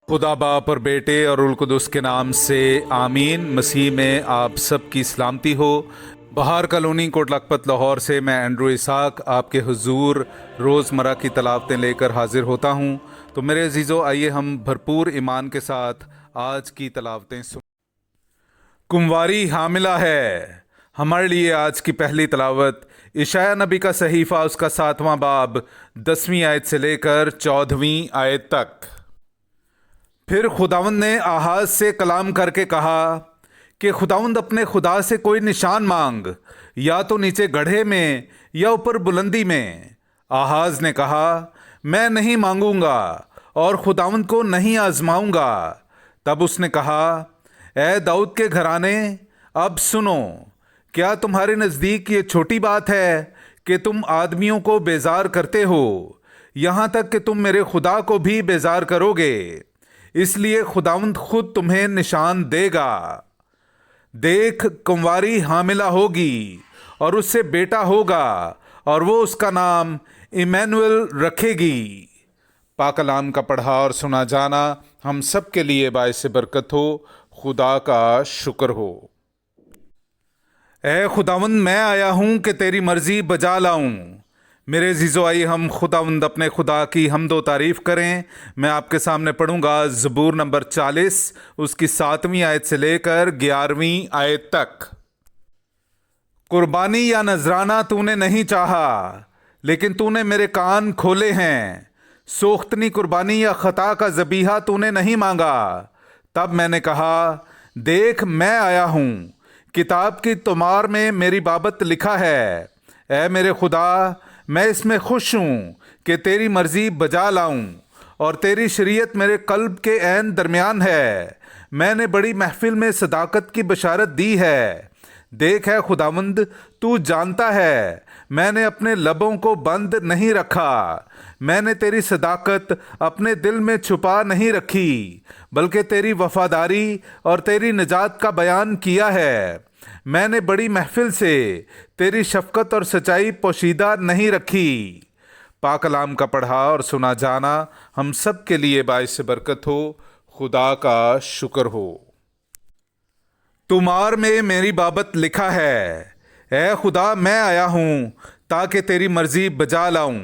खुदा बाप और बेटे और उल कुदस के नाम से आमीन। मसीह में आप सब की सलामती हो। बहार कॉलोनी कोट लखपत लाहौर से मैं एंड्रू इसाक आपके हुजूर रोज़मर्रा की तलावतें लेकर हाजिर होता हूँ। तो मेरे अजीज़ों, आइए हम भरपूर ईमान के साथ आज की तलावतें सुन। कुंवारी हामिला है। हमारे लिए आज की पहली तलावत इशाया नबी का सहीफ़ा उसका 7वां बाब 10वीं आयत से लेकर 14वीं आयत तक। फिर खुदावंद ने आहाज से कलाम करके कहा कि खुदावंद अपने खुदा से कोई निशान मांग, या तो नीचे गड्ढे में या ऊपर बुलंदी में। आहाज ने कहा, मैं नहीं मांगूंगा और खुदावंद को नहीं आजमाऊंगा। तब उसने कहा, ए दाऊद के घराने, अब सुनो, क्या तुम्हारे नज़दीक ये छोटी बात है कि तुम आदमियों को बेजार करते हो, यहाँ तक कि तुम मेरे खुदा को भी बेजार करोगे। इसलिए खुदावंद खुद तुम्हें निशान देगा। देख, कुंवारी हामिला होगी और उससे बेटा होगा और वो उसका नाम इमैनुअल रखेगी। पाक कलाम का पढ़ा और सुना जाना हम सब के लिए बाइस बरकत हो। खुदा का शुक्र हो। ए खुदावंद, मैं आया हूँ कि तेरी मर्जी बजा लाऊं। मेरे अजीज़ों, आइए हम खुदावंद अपने खुदा की हमदो तारीफ़ करें। मैं आपके सामने पढ़ूंगा ज़बूर नंबर 40 उसकी 7वीं आयत से लेकर 11वीं आयत तक। कुर्बानी या नजराना तूने नहीं चाहा, लेकिन तूने मेरे कान खोले हैं। सोख्तनी कुर्बानी या खता का ज़बीहा तूने नहीं मांगा। तब मैंने कहा, देख, मैं आया हूँ। किताब की तुमार में मेरी बाबत लिखा है। ऐ मेरे खुदा, मैं इसमें खुश हूँ कि तेरी मर्जी बजा लाऊं, और तेरी शरीयत मेरे कल्ब के ऐन दरमियान है। मैंने बड़ी महफिल में सदाकत की बशारत दी है। देख है खुदावंद, तू जानता है, मैंने अपने लबों को बंद नहीं रखा। मैंने तेरी सदाकत अपने दिल में छुपा नहीं रखी, बल्कि तेरी वफादारी और तेरी निजात का बयान किया है। मैंने बड़ी महफिल से तेरी शफकत और सच्चाई पोशीदा नहीं रखी। पाक कलाम का पढ़ा और सुना जाना हम सब के लिए बाइस बरकत हो। खुदा का शुक्र हो। तुमार में मेरी बाबत लिखा है। ए खुदा, मैं आया हूँ ताकि तेरी मर्जी बजा लाऊं।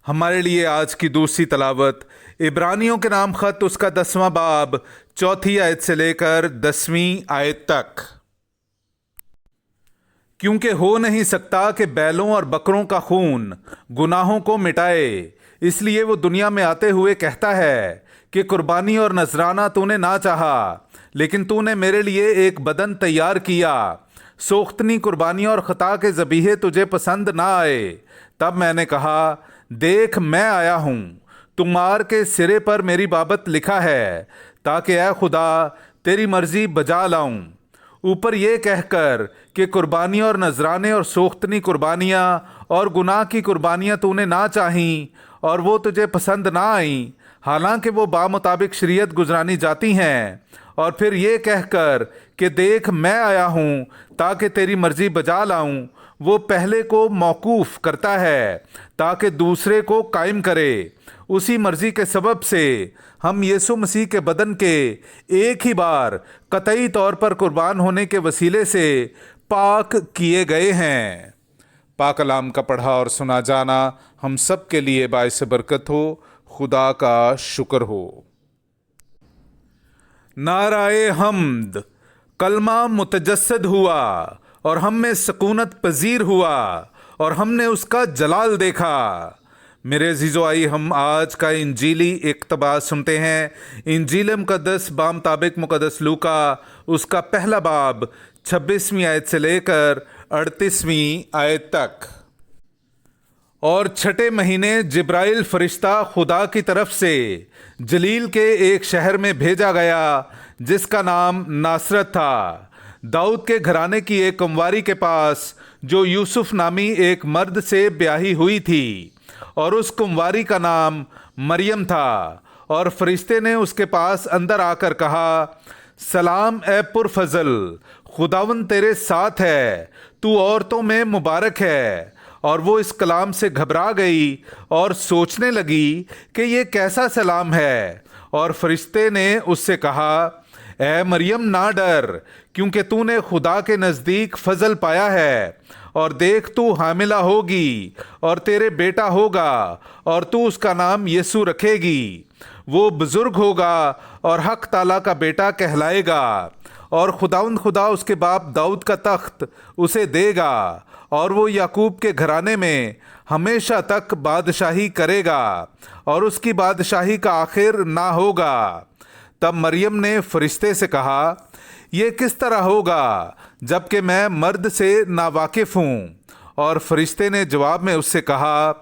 हमारे लिए आज की दूसरी तलावत इब्रानियों के नाम खत उसका 10वां बाब 4थी आयत से लेकर 10वीं आयत तक। क्योंकि हो नहीं सकता कि बैलों और बकरों का खून गुनाहों को मिटाए, इसलिए वो दुनिया में आते हुए कहता है कि कुर्बानी और नजराना तूने ना चाहा, लेकिन तूने मेरे लिए एक बदन तैयार किया। सोख्तनी कुर्बानियाँ और खता के ज़बीहे तुझे पसंद ना आए। तब मैंने कहा, देख, मैं आया हूँ। तुमार के सिरे पर मेरी बाबत लिखा है, ताकि ऐ खुदा तेरी मर्जी बजा लाऊं। ऊपर ये कहकर कि कुर्बानियाँ और नजराने और सोख्तनी कुर्बानियाँ और गुनाह की कुर्बानियाँ तूने ना चाहीं और वो तुझे पसंद ना आईं, हालांकि वो बामुताबिक शरीयत गुजरानी जाती हैं। और फिर ये कहकर कि देख, मैं आया हूँ ताकि तेरी मर्जी बजा लाऊं, वो पहले को मौकूफ़ करता है ताकि दूसरे को कायम करे। उसी मर्जी के सबब से हम यीशु मसीह के बदन के एक ही बार कतई तौर पर कुर्बान होने के वसीले से पाक किए गए हैं। पाक कलाम का पढ़ा और सुना जाना हम सब के लिए बाइस बरकत हो। खुदा का शुक्र हो। नाराए हम्द, कलमा मुतजस्सद हुआ और हम में सकूनत पजीर हुआ और हमने उसका जलाल देखा। मेरे अजीज़ों, आइए हम आज का इंजीली इक़्तिबास सुनते हैं। इंजील मुक़द्दस बामुताबिक मुक़द्दस लूका उसका पहला बाब 26वीं आयत से लेकर 38वीं आयत तक। और छठे महीने जिब्राइल फरिश्ता खुदा की तरफ से जलील के एक शहर में भेजा गया, जिसका नाम नासरत था, दाऊद के घराने की एक कुंवारी के पास, जो यूसुफ नामी एक मर्द से ब्याही हुई थी, और उस कुंवारी का नाम मरियम था। और फरिश्ते ने उसके पास अंदर आकर कहा, सलाम ए पुरफजल, खुदावंद तेरे साथ है, तू औरतों में मुबारक है। और वो इस कलाम से घबरा गई और सोचने लगी कि ये कैसा सलाम है, اور فرشتے نے اس سے کہا اے مریم نہ ڈر، کیونکہ تو نے خدا کے نزدیک فضل پایا ہے، اور دیکھ تو حاملہ ہوگی اور تیرے بیٹا ہوگا، اور تو اس کا نام یسوع رکھے گی۔ وہ بزرگ ہوگا اور حق تعالیٰ کا بیٹا کہلائے گا، اور خداوند خدا اس کے باپ داؤد کا تخت اسے دے گا، اور وہ یعقوب کے گھرانے میں ہمیشہ تک بادشاہی کرے گا، اور اس کی بادشاہی کا آخر نہ ہوگا۔ تب مریم نے فرشتے سے کہا یہ کس طرح ہوگا جبکہ میں مرد سے ناواقف ہوں؟ اور فرشتے نے جواب میں اس سے کہا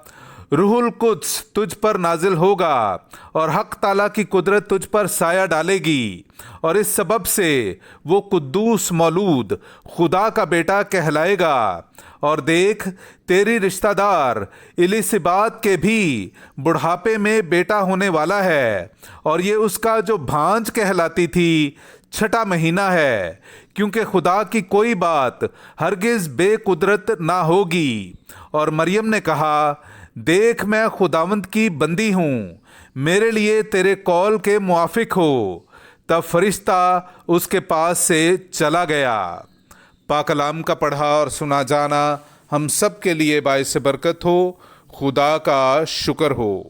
روح القدس تجھ پر نازل ہوگا، اور حق تعالیٰ کی قدرت تجھ پر سایہ ڈالے گی، اور اس سبب سے وہ قدوس مولود خدا کا بیٹا کہلائے گا۔ اور دیکھ تیری رشتہ دار الیسبات کے بھی بڑھاپے میں بیٹا ہونے والا ہے، اور یہ اس کا جو بھانج کہلاتی تھی 6واں مہینہ ہے، کیونکہ خدا کی کوئی بات ہرگز بے قدرت نہ ہوگی۔ اور مریم نے کہا دیکھ میں خداوند کی بندی ہوں، میرے لیے تیرے قول کے موافق ہو۔ تب فرشتہ اس کے پاس سے چلا گیا۔ پاک کلام کا پڑھا اور سنا جانا ہم سب کے لیے باعث برکت ہو۔ خدا کا شکر ہو۔